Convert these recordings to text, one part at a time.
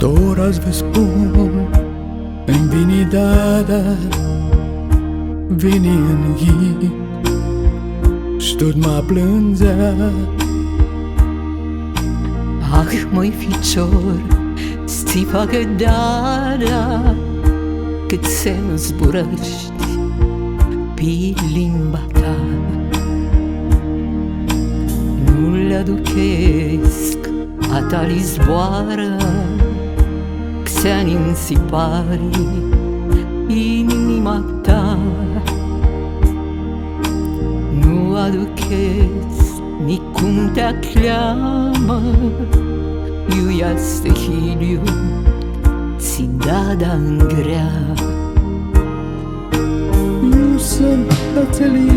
Tora îți vă spun, în vini dada, vini n-yis, sh-tut mă plăndzea. Ah, măi ficior, ți facă dada, cât se zburāshti pe limba ta. Nu li-adukescu a tali zboară, Xeană-nj pari, inima ta. Nu adukescu nicum ti-acljeamā, easti hiljiu, ți dada în grea. Sh-dzali,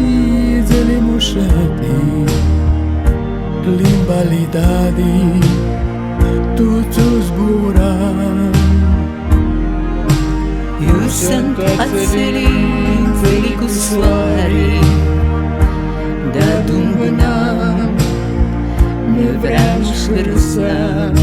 dzali mușati, Limba li-dadi, tu zburā. Eu sunt Cātse, dzali cu soare, de-adun bânam, ne vreau sh-hārāseam.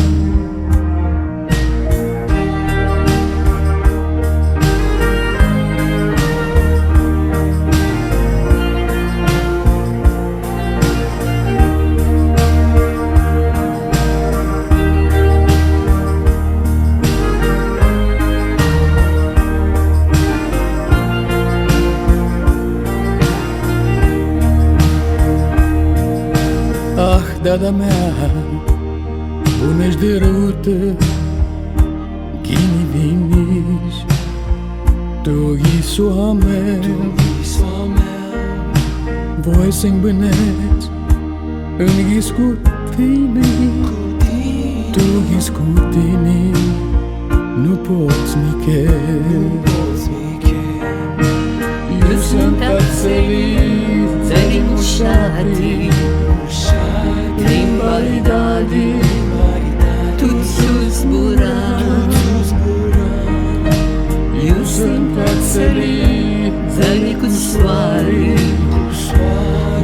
Ah, dada mea, bună-și dărută, vini, tu Iisua mea. Voi să îmbâneți n-yis cu tine, tu n-yis cu tine, nu poți michel. Eu sunt Cātse, dzali mușati, Limba li-dadi, tu zburā. Eu sunt Cātse, dzali cu soare,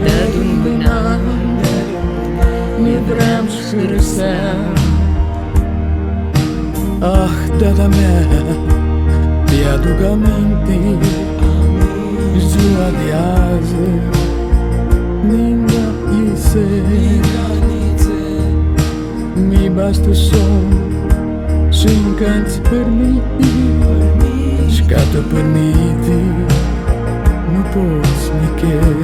de-adun bânam, ne vreau sh-hārāseam. Ah, dada mea, ti-aduc aminte, ziua de azi, n-yis, mi basta somn și-mi canți per mine, și ca tu per mine, nu poți michel.